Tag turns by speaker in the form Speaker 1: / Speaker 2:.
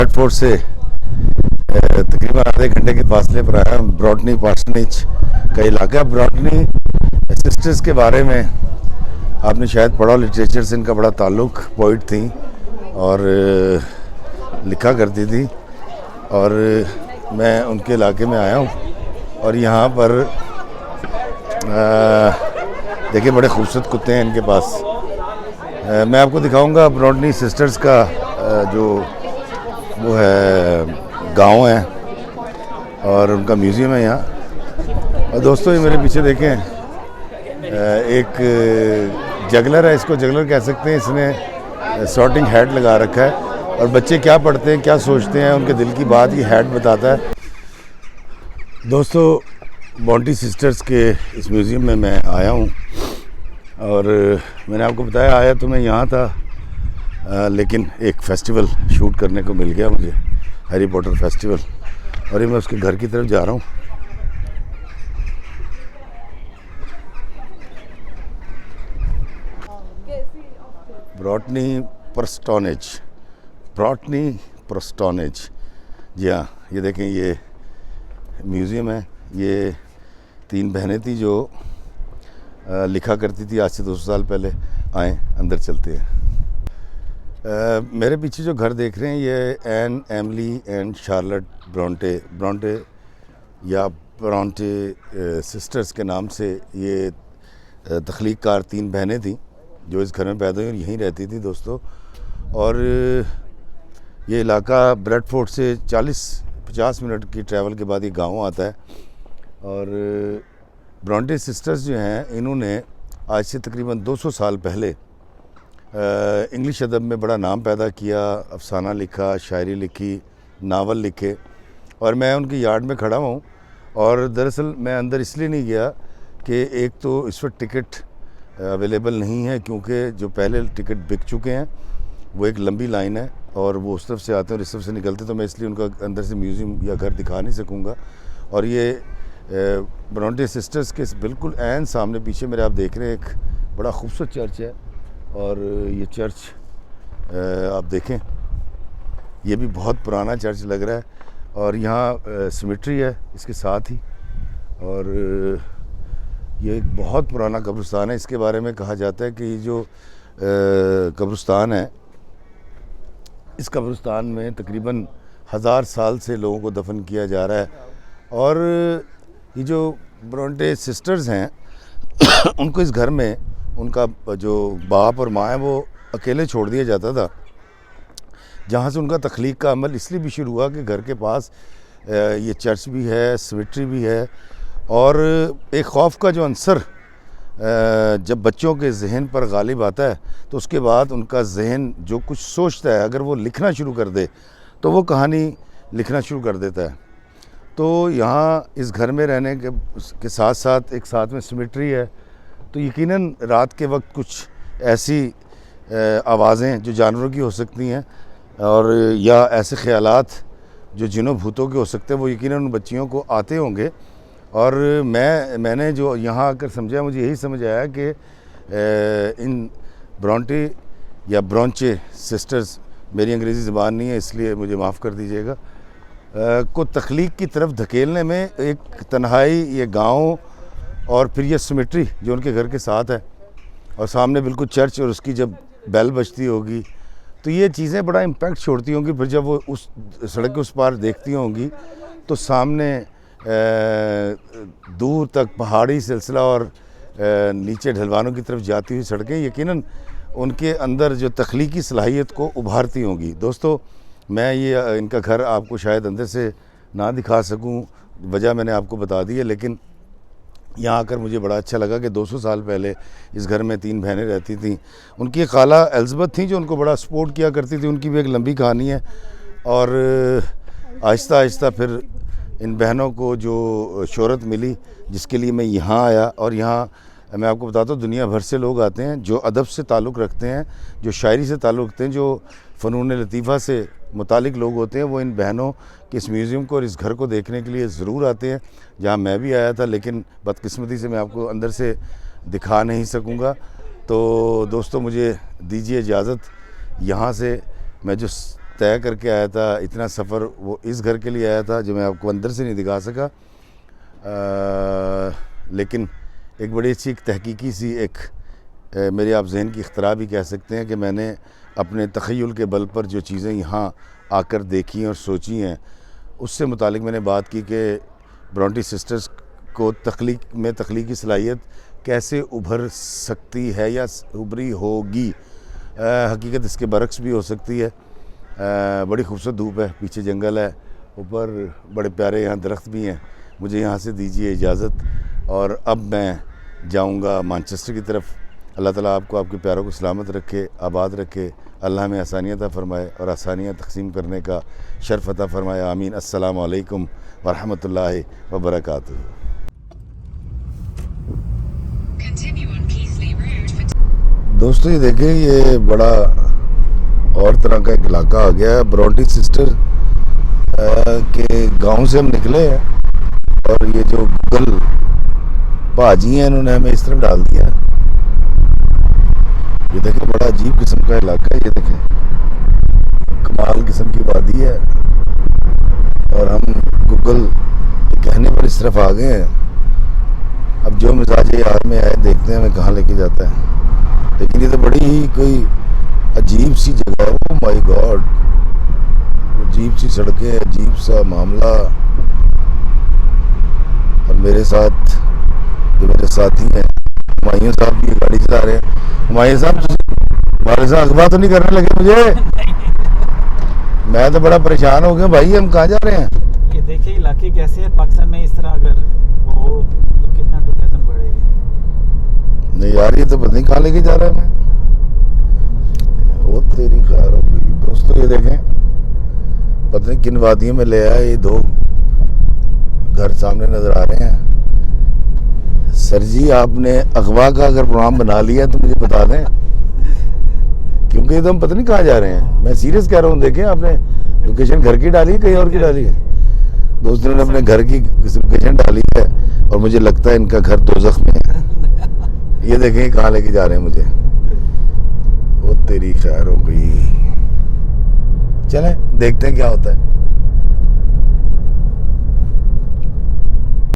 Speaker 1: Bradford से तकरीबन आधे घंटे के फासले पर आया। ब्रॉटनी पार्सनेज का इलाका। ब्रॉटनी सिस्टर्स के बारे में आपने शायद पढ़ा, लिटरेचर से इनका बड़ा ताल्लुक। पोइट थी और लिखा करती थी और मैं उनके इलाके में आया हूँ और यहाँ पर देखिए बड़े खूबसूरत कुत्ते हैं इनके पास। मैं आपको दिखाऊंगा ब्रॉटनी सिस्टर्स का जो वो है गांव है और उनका म्यूज़ियम है यहाँ। और दोस्तों ये मेरे पीछे देखें, एक जगलर है, इसको जगलर कह सकते हैं। इसने सॉर्टिंग हैट लगा रखा है और बच्चे क्या पढ़ते हैं, क्या सोचते हैं, उनके दिल की बात ये हैट बताता है। दोस्तों बॉन्टी सिस्टर्स के इस म्यूज़ियम में मैं आया हूँ और मैंने आपको बताया आया तो मैं यहाँ था, लेकिन एक फ़ेस्टिवल शूट करने को मिल गया मुझे, हैरी पॉटर फेस्टिवल, और ये मैं उसके घर की तरफ जा रहा हूँ। ब्रॉटनी पर्स्टोनेज, जी हाँ, ये देखें ये म्यूज़ियम है। ये 3 बहनें थी जो लिखा करती थी आज से 200 साल पहले। आए अंदर चलते हैं। मेरे पीछे जो घर देख रहे हैं ये Anne, Emily and Charlotte Bronte या ब्रॉन्टे सिस्टर्स के नाम से ये तख्लीक़कार 3 बहनें थीं जो इस घर में पैदा हुई और यहीं रहती थी दोस्तों। और ये इलाका ब्रैडफोर्ड से 40-50 मिनट की ट्रैवल के बाद ये गांव आता है। और ब्रॉन्टे सिस्टर्स जो हैं इन्होंने आज से तकरीबन 200 साल पहले इंग्लिश अदब में बड़ा नाम पैदा किया, अफसाना लिखा, शायरी लिखी, नावल लिखे। और मैं उनकी यार्ड में खड़ा हूँ और दरअसल मैं अंदर इसलिए नहीं गया कि एक तो इस वक्त टिकट अवेलेबल नहीं है क्योंकि जो पहले टिकट बिक चुके हैं वो एक लंबी लाइन है और वो उस तरफ से आते हैं और इस तरफ से निकलते, तो मैं इसलिए उनका अंदर से म्यूज़ियम या घर दिखा नहीं सकूँगा। और ये ब्रॉन्टे सिस्टर्स के बिल्कुल ऐन सामने पीछे मेरे आप देख रहे हैं एक बड़ा खूबसूरत चर्च है। और ये चर्च आप देखें, ये भी बहुत पुराना चर्च लग रहा है और यहाँ सिमेट्री है इसके साथ ही। और ये एक बहुत पुराना कब्रिस्तान है। इसके बारे में कहा जाता है कि ये जो कब्रिस्तान है, इस कब्रिस्तान में तकरीबन 1000 साल से लोगों को दफन किया जा रहा है। और ये जो ब्रॉन्टे सिस्टर्स हैं उनको इस घर में उनका जो बाप और माँ है वो अकेले छोड़ दिया जाता था, जहाँ से उनका तख्लीक का अमल इसलिए भी शुरू हुआ कि घर के पास ये चर्च भी है, सिमेट्री भी है। और एक खौफ का जो अंसर जब बच्चों के जहन पर गालिब आता है तो उसके बाद उनका जहन जो कुछ सोचता है अगर वो लिखना शुरू कर दे तो वो कहानी लिखना शुरू कर देता है। तो यहाँ इस घर में रहने के साथ साथ एक साथ में सिमेट्री है, तो यकीनन रात के वक्त कुछ ऐसी आवाज़ें जो जानवरों की हो सकती हैं और या ऐसे ख़यालात जो जिनों भूतों के हो सकते हैं वो यकीनन उन बच्चियों को आते होंगे। और मैंने जो यहाँ आकर समझा, मुझे यही समझ आया कि इन ब्रॉन्टे या ब्रॉन्चे सिस्टर्स, मेरी अंग्रेज़ी ज़बान नहीं है इसलिए मुझे माफ़ कर दीजिएगा, को तख्लीक की तरफ धकेलने में एक तन्हाई, ये गांव और फिर ये सिमेट्री जो उनके घर के साथ है और सामने बिल्कुल चर्च, और उसकी जब बेल बजती होगी तो ये चीज़ें बड़ा इम्पैक्ट छोड़ती होंगी। फिर जब वो उस सड़क के उस पार देखती होंगी तो सामने दूर तक पहाड़ी सिलसिला और नीचे ढलवानों की तरफ जाती हुई सड़कें यकीनन उनके अंदर जो तख्लीकी सलाहियत को उभारती होंगी। दोस्तों मैं ये इनका घर आपको शायद अंदर से ना दिखा सकूं, वजह मैंने आपको बता दी है, लेकिन यहाँ आकर मुझे बड़ा अच्छा लगा कि 200 साल पहले इस घर में 3 बहनें रहती थीं। उनकी खाला एलिज़ाबेथ थी जो उनको बड़ा सपोर्ट किया करती थी, उनकी भी एक लंबी कहानी है। और आहिस्ता आहिस्ता फिर इन बहनों को जो शोहरत मिली जिसके लिए मैं यहाँ आया। और यहाँ मैं आपको बताता हूँ दुनिया भर से लोग आते हैं जो अदब से ताल्लुक़ रखते हैं, जो शायरी से ताल्लुक़ रखते हैं, जो फ़नून लतीफ़ा से मुतालिक लोग होते हैं, वो इन बहनों के इस म्यूज़ियम को और इस घर को देखने के लिए ज़रूर आते हैं, जहाँ मैं भी आया था, लेकिन बदकिस्मती से मैं आपको अंदर से दिखा नहीं सकूँगा। तो दोस्तों मुझे दीजिए इजाज़त, यहाँ से मैं जो तय करके आया था, इतना सफ़र वो इस घर के लिए आया था जो मैं आपको अंदर से नहीं दिखा सका। लेकिन एक बड़ी अच्छी एक तहकीकी सी एक मेरे आप जहन की इख्तरा भी कह सकते हैं कि मैंने अपने तख़य्युल के बल पर जो चीज़ें यहाँ आकर देखी और सोची हैं, उससे मुतालिक मैंने बात की कि ब्रोंटी सिस्टर्स को तख्लीकी सलाहियत कैसे उभर सकती है या उभरी होगी। हकीकत इसके बरक्स भी हो सकती है। बड़ी खूबसूरत धूप है, पीछे जंगल है, ऊपर बड़े प्यारे यहाँ दरख्त भी हैं। मुझे यहाँ से दीजिए इजाज़त और अब मैं जाऊँगा मैनचेस्टर की तरफ। अल्लाह ताला आपको, आपके प्यारों को सलामत रखे, आबाद रखे। अल्लाह में आसानियाँ अता फ़रमाए और आसानियाँ तक़सीम करने का शर्फ़ अता फ़रमाए। आमीन। अस्सलामु अलैकुम व रहमतुल्लाहि व बरकातुहू। दोस्तों ये देखें, ये बड़ा और तरह का एक इलाका आ गया है। ब्रोंटी सिस्टर के गांव से हम निकले हैं और ये जो गूगल भाजी हैं इन्होंने हमें इस तरफ डाल दिया। ये देखें, बड़ा अजीब किस्म का इलाका है। ये देखें, कमाल किस्म की वादी है और हम गूगल कहने पर इस तरफ आ गए हैं। अब जो मिजाज यार में आए, देखते हैं हमें कहाँ लेके जाता है। लेकिन ये तो बड़ी ही कोई अजीब सी जगह है। ओह माय गॉड, अजीब सी सड़कें, अजीब सा मामला। और मेरे साथ जो मेरे साथी हैं, हुमायूं साहब भी गाड़ी चला रहे हैं। हुमायूं साहब, हमारे साथ अखबार तो नहीं करने लगे मुझे? मैं तो बड़ा परेशान हो गया भाई, हम कहाँ जा रहे हैं?
Speaker 2: ये देखिए इलाके कैसे है। पाकिस्तान में इस तरह अगर हो तो कितना टूरिज्म बढ़ेगी।
Speaker 1: नहीं यार, ये तो पता नहीं कहाँ लेके जा रहा है। मैं वो तेरी खैर हो गई। दोस्तों ये देखें, पता नहीं किन वादियों में ले आया। ये दो घर सामने नजर आ रहे हैं। सर जी, आपने अगवा का अगर प्रोग्राम बना लिया तो मुझे बता दें, क्योंकि ये तो हम पता नहीं कहाँ जा रहे हैं। मैं सीरियस कह रहा हूँ। देखें, आपने लोकेशन घर की डाली है, कहीं और की डाली है? दोस्तों ने अपने घर की लोकेशन डाली है और मुझे लगता है इनका घर दोज़ख में है। ये देखें कहाँ लेके जा रहे हैं मुझे। वो तेरी खैर हो गई। चलें देखते हैं क्या होता है।